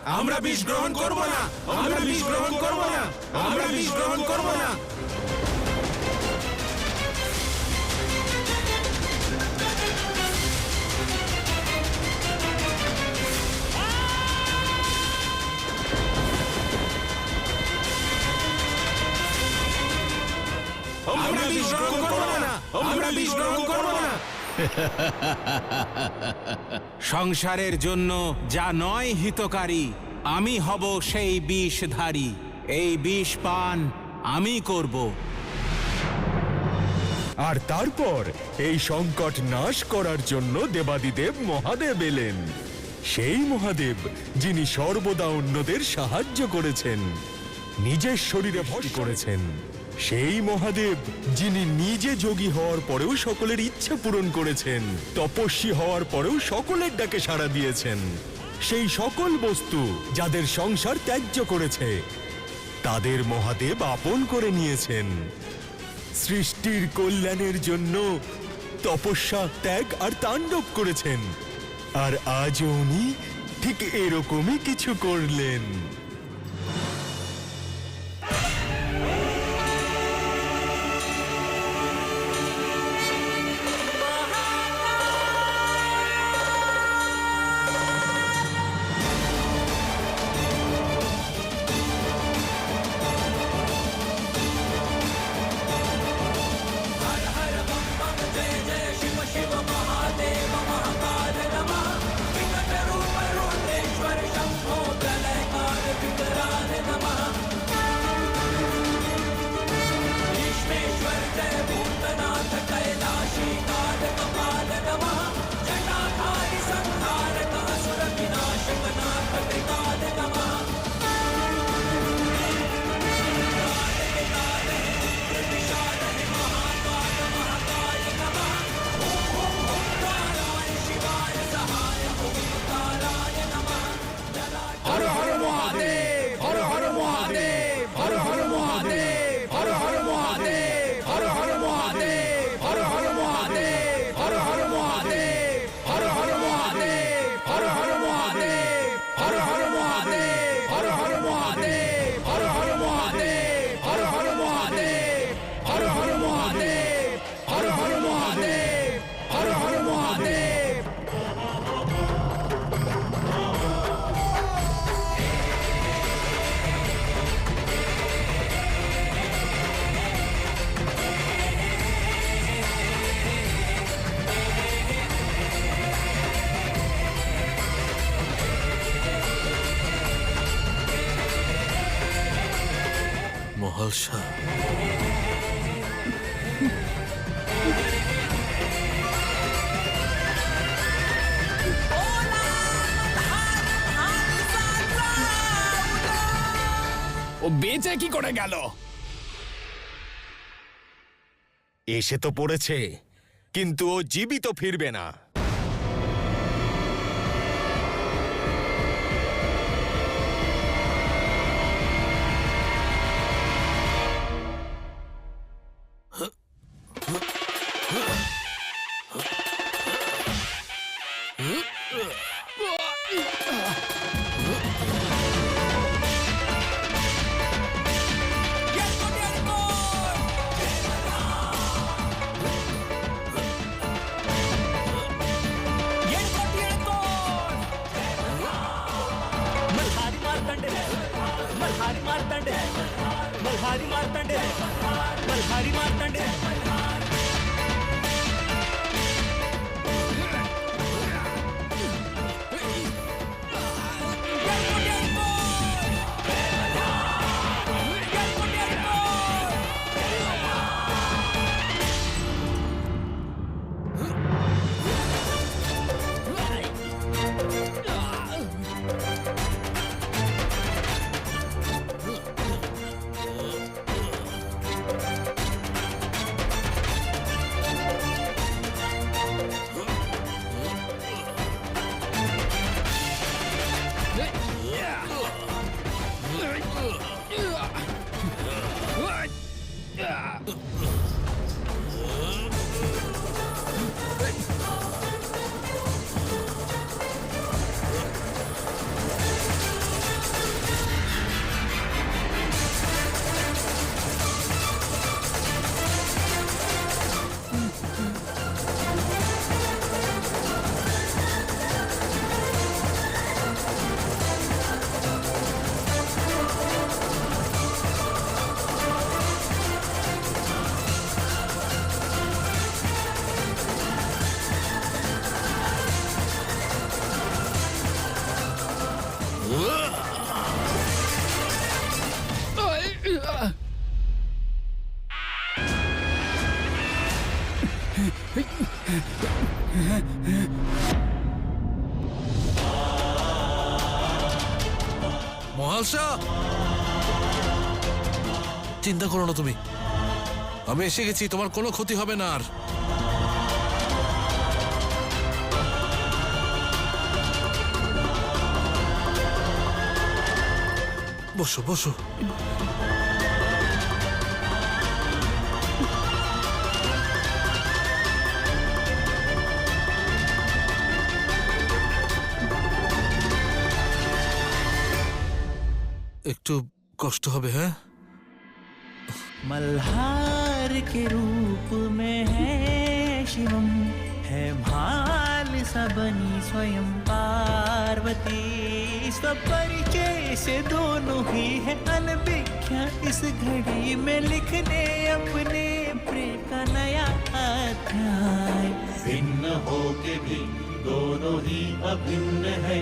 আমরা বিষ গ্রহণ করব না, আমরা বিষ গ্রহণ করব না, আমরা বিষ গ্রহণ করব না। আমরা বিষ গ্রহণ করব না, আমরা বিষ গ্রহণ করব না। সংসারের জন্য যা নয় হিতকারী, আমি হব সেই বিষধারী। এই বিষ পান আমি করব। আর তারপর এই সংকট নাশ করার জন্য দেবাদিদেব মহাদেব এলেন। সেই মহাদেব যিনি সর্বদা অন্যদের সাহায্য করেছেন, নিজের শরীরে ভর করেছেন। সেই মহাদেব যিনি নিজে যোগী হওয়ার পরেও সকলের ইচ্ছা পূরণ করেছেন, তপস্বী হওয়ার পরেও সকলের ডাকে সাড়া দিয়েছেন। সেই সকল বস্তু যাদের সংসার ত্যায্য করেছে, তাদের মহাদেব আপন করে নিয়েছেন। সৃষ্টির কল্যাণের জন্য তপস্যা, ত্যাগ আর তাণ্ডব করেছেন। আর আজও উনি ঠিক এরকমই কিছু করলেন। মহালসা, ও বেঁচে কি করে গেল? এসে তো পড়েছে, কিন্তু ও জীবিত ফিরবে না। মহালসা, চিন্তা করো না তুমি, আমি এসে গেছি, তোমার কোনো ক্ষতি হবে না আর। বসো বসো। একটু কষ্ট হবে, হ্যাঁ? मल्हार के रूप में है शिवम, है भाल सा बनी स्वयं पार्वती। स्वपरिचय से दोनों ही है अनभिख्या, इस घड़ी में लिखने अपने प्रेम का नया अध्याय। भिन्न हो के भी दोनों ही अभिन्न है,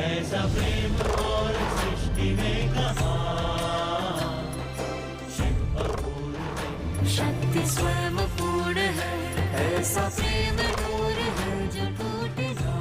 ऐसा प्रेम और सृष्टि में कहा। शक्ति स्वयं पूर्ण है, ऐसा प्रेम दूर है जो टूट है।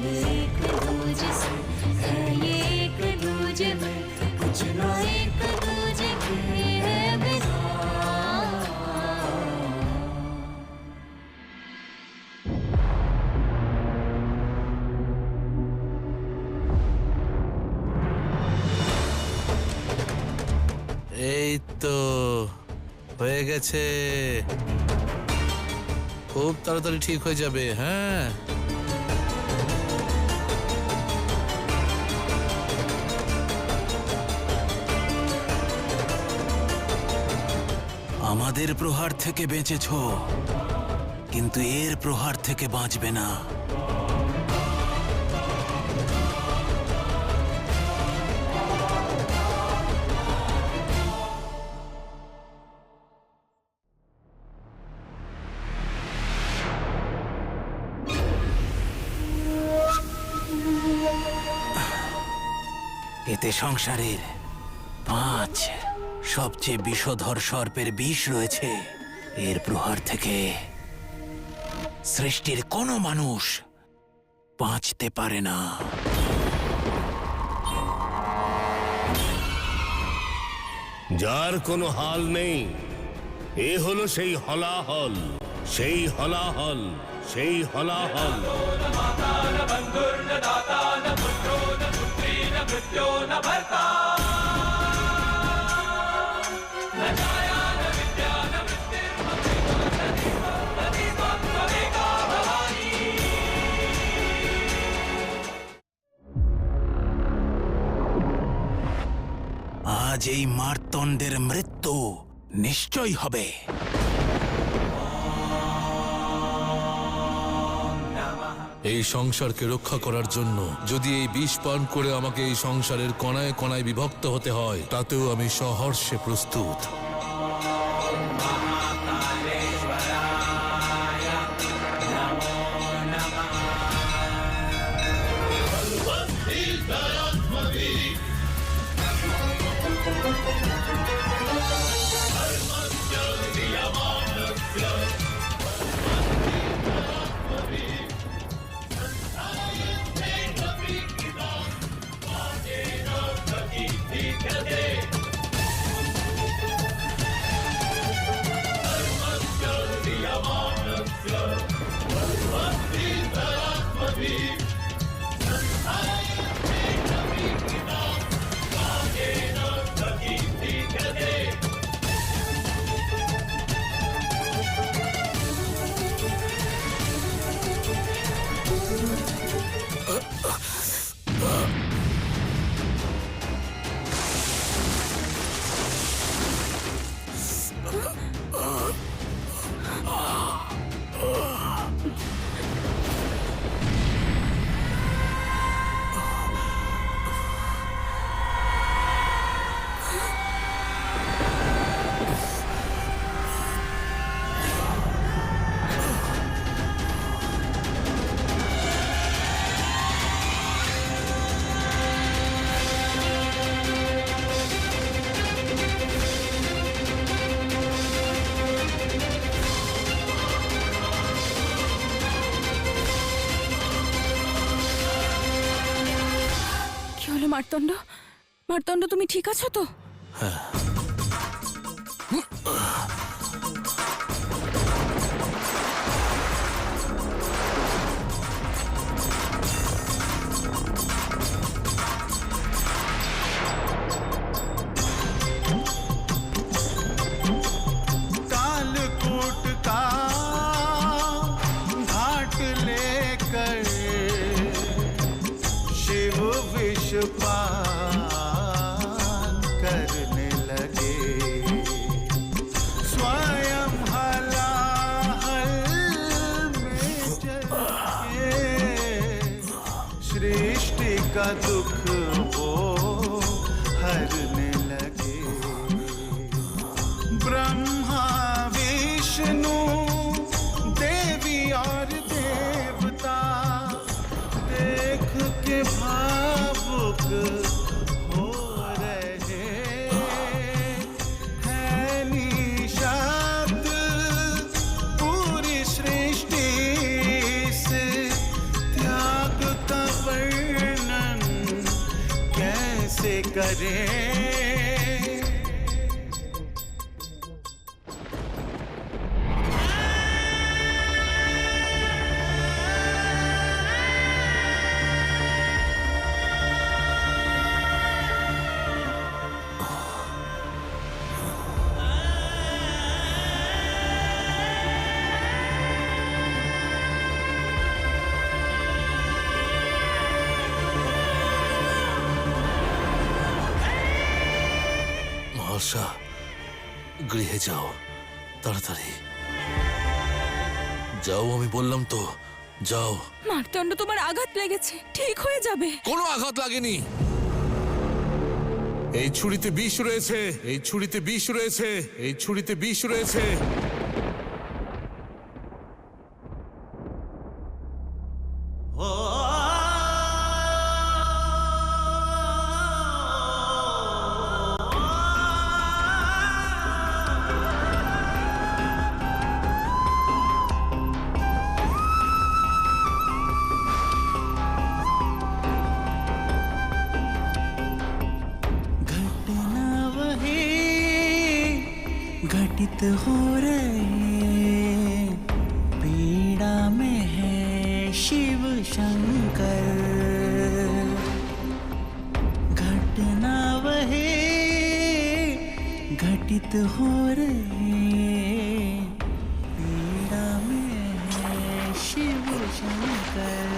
ये एक दूजे से है, ये एक दूजे में कुछ ना एक दूजे के है बिना। এই তো হয়ে গেছে, খুব তাড়াতাড়ি ঠিক হয়ে যাবে, হ্যাঁ। আমাদের প্রহার থেকে বেঁচেছো, কিন্তু এর প্রহার থেকে বাঁচবে না। এতে সংসারের 5 সবচেয়ে বিষধর সর্পের বিষ রয়েছে। এর প্রহার থেকে সৃষ্টির কোনো মানুষ বাঁচতে পারে না। যার কোনো হাল নেই, এ হলো সেই হলাহল, সেই হলাহল, সেই হলাহল। আজ এই মার্তণ্ডের মৃত্যু নিশ্চয়ই হবে। এই সংসারকে রক্ষা করার জন্য যদি এই বিষ পান করে আমাকে এই সংসারের কণায় কণায় বিভক্ত হতে হয়, তাতেও আমি সহর্ষে প্রস্তুত। মার্তণ্ড, মার্তণ্ড, তুমি ঠিক আছো তো? कालकूट का घाट लेकर शिव विषपान करने लगे। स्वयं हलाहल में जल के सृष्टि का दुख वो हरने लगे। ब्रह्मा विष्णु देवी और देवता देख के भावुक हो रहे हैं। निःशब्द पूरी सृष्टि से त्याग का वर्णन कैसे करें। মহাশা, গৃহে যাও, তাড়াতাড়ি যাও, আমি বললাম তো, যাও। মার্তণ্ড, তোমার আঘাত লেগেছে, ঠিক হয়ে যাবে। কোনো আঘাত লাগেনি। এই ছুরিতে বিষ রয়েছে, এই ছুরিতে বিষ রয়েছে, এই ছুরিতে বিষ রয়েছে। घटना वही घटित हो रहे, पीड़ा में है शिव शंकर। घटना वही घटित हो रहे, पीड़ा में है शिव शंकर।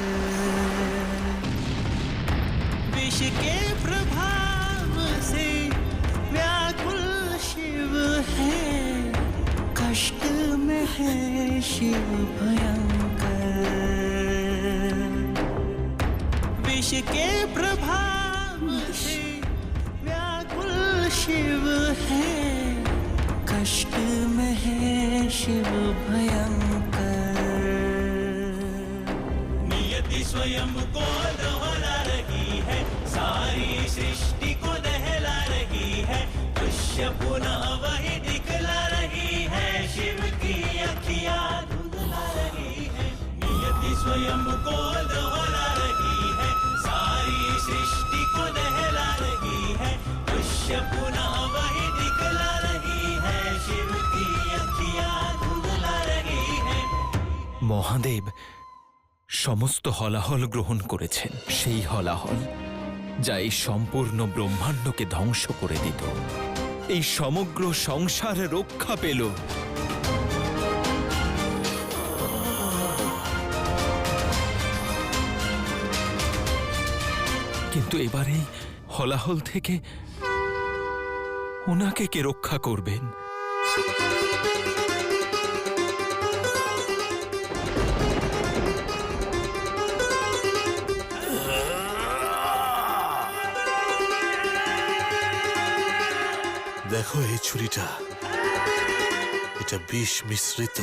विष के प्रभाव से व्याकुल शिव है, कष्ट में है शिव भयंकर। विष के प्रभाव से व्याकुल शिव है, कष्ट में है शिव भयंकर। नियति स्वयं को दोहरा रही है, सारी सृष्टि को दहला रही है। दृश्य पुनः वही दिखला रही है, शिव की अखियाँ धुंधला रही है। नियति स्वयं को दोहरा रही है, सारी सृष्टि को दहला रही है। दृश्य पुनः वही दिखला रही है, शिव की अखियाँ धुंधला रही है। মহাদেব সমস্ত হলাহল গ্রহণ করেছেন, সেই হলাহল যা এই সম্পূর্ণ ব্রহ্মাণ্ডকে ধ্বংস করে দিত। এই সমগ্র সংসার রক্ষা পেল। কিন্তু এবারে হলাহল থেকে ওনাকে কে রক্ষা করবেন? দেখো এই ছুরিটা, এটা বিষ মিশ্রিত।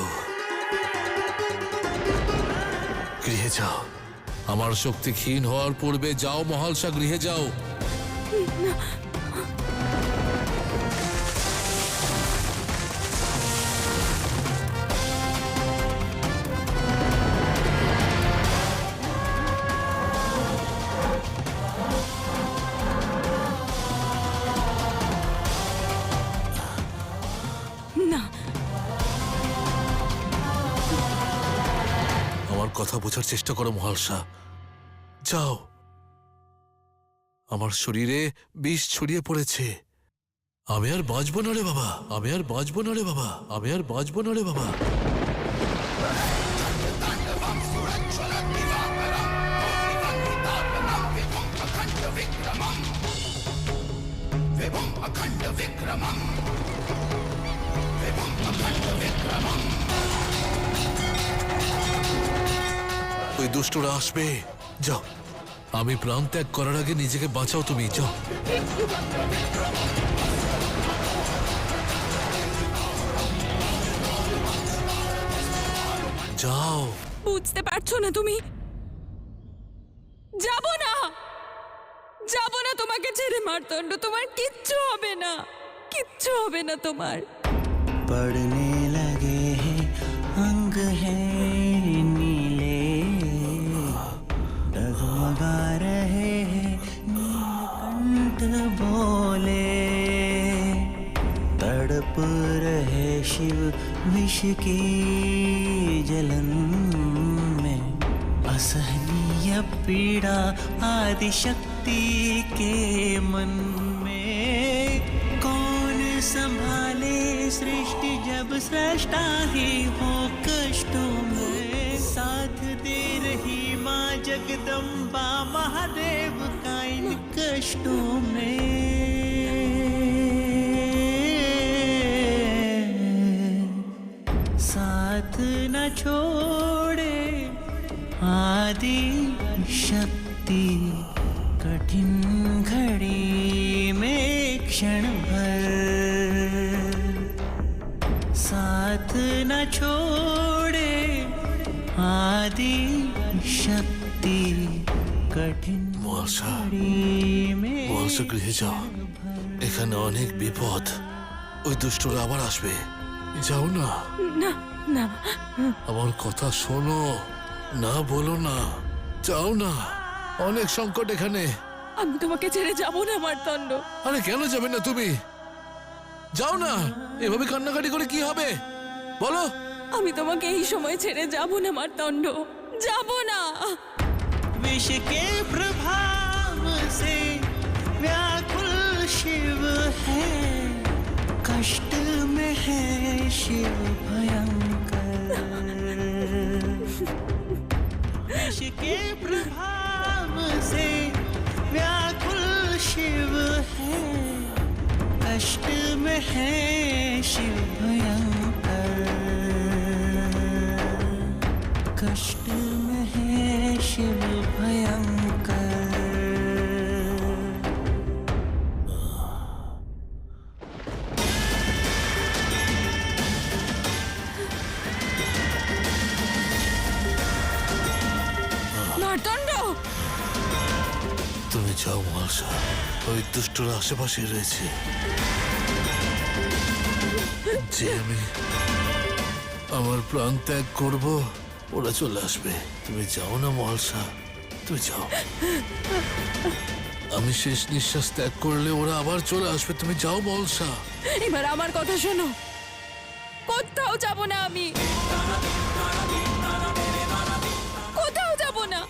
গৃহে যাও, আমার শক্তি ক্ষীণ হওয়ার পূর্বে যাও মহালসা, গৃহে যাও। আমার কথা বোঝার চেষ্টা করো মহালসা। যাও, আমার শরীরে বিষ ছড়িয়ে পড়েছে। আমি আর বাঁচবো না রে বাবা, আমি আর বাঁচবো না রে বাবা, আমি আর বাঁচবো না রে বাবা। ওই দুষ্টরা আসবে। যাও, আমি প্রাণ ত্যাগ করার আগে নিজেকে বাঁচাও তুমি। যাও। যাও। বুঝতে পারছো না তুমি? যাবো না, যাবো না তোমাকে ছেড়ে মার্তণ্ড। তোমার কিচ্ছু হবে না, কিচ্ছু হবে না তোমার। पड़ने लगे हैं अंग हैं नीले, डगमगा रहे हैं नीलकंठ बोले, तड़प रहे शिव विष की जलन में, असहनीय पीड़ा आदि शक्ति के मन में। कौन संभाले सृष्टि जब सृष्टा ही हो कष्टों में, साथ दे रही माँ जगदम्बा महादेव का इन कष्टों में। साथ न छोड़े आदि शक्ति, कठिन घड़ी में क्षण भर साथ न छोड़े आदि शक्ति, कठिन মহালসা, घड़ी में। মহালসা গৃহে যাও, এখানে অনেক বিপদ। ওই দুষ্টরা আবার আসবে। যাও না, না না, আমার কথা শোনো না, বলো না, যাও না, অনেক সংকট এখানে। আমি তোমাকে ছেড়ে যাবো না মার্তণ্ড। আরে কেন যাবে না তুমি? যাও না, এভাবে কান্নাকাটি করে কি হবে বলো? আমি তোমাকে এই সময় ছেড়ে যাবো না মার্তণ্ড, যাবো না। विष के प्रभाव से व्याकुल शिव है, कष्ट में है शिव भयंकर। विष के प्रभाव से व्याकुल शिव है, कष्ट में है शिव भयंकर, कष्ट में है शिव भयंकर। মার্তণ্ড, তুমি যাও মহালসা, ওই দুষ্টরা আশেপাশে রয়েছে। যে আমি আমার প্রাণ ত্যাগ করব, ওরা চলে আসবে। তুমি যাও না মহালসা, তুমি যাও। আমি শেষ নিঃশ্বাস ত্যাগ করলে ওরা আবার চলে আসবে। তুমি যাও মহালসা। এবার আমার কথা শোনো, কোথাও যাব না আমি, কোথাও যাব না।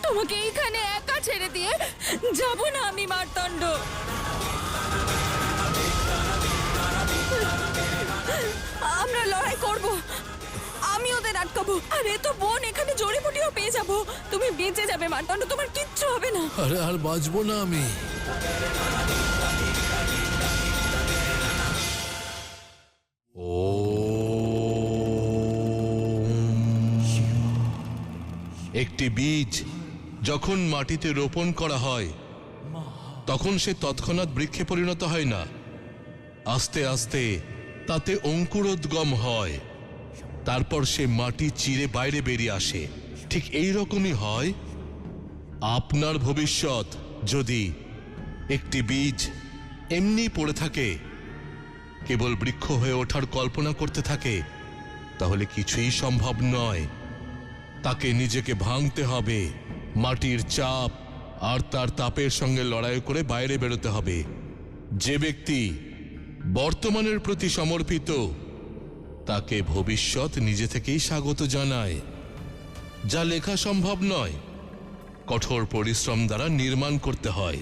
তোমাকে এইখানে একা ছেড়ে দিয়ে যাব না আমি মার্তণ্ড। আমরা লড়াই করব, আমি ওদের আটকাবো। আর এ তো বোন, এখানে জড়িবুটিও পেয়ে যাবো। তুমি বেঁচে যাবে মার্তণ্ড, তোমার কিচ্ছু হবে না। আরে আর বাঁচবো না আমি। একটি বীজ যখন মাটিতে রোপণ করা হয় তখন সে তৎক্ষণাৎ বৃক্ষে পরিণত হয় না, আস্তে আস্তে তাতে অঙ্কুরোদ্গম হয়, তারপর সে মাটি চিরে বাইরে বেরিয়ে আসে। ঠিক এই রকমই হয় আপনার ভবিষ্যৎ। যদি একটি বীজ এমনি পড়ে থাকে, কেবল বৃক্ষ হয়ে ওঠার কল্পনা করতে থাকে, তাহলে কিছুই সম্ভব নয়। তাকে নিজেকে ভাঙতে হবে, মাটির চাপ আর তার তাপের সঙ্গে লড়াই করে বাইরে বেরোতে হবে। যে ব্যক্তি বর্তমানের প্রতি সমর্পিত, তাকে ভবিষ্যৎ নিজে থেকেই স্বাগত জানায়। যা লেখা সম্ভব নয়, কঠোর পরিশ্রম দ্বারা নির্মাণ করতে হয়।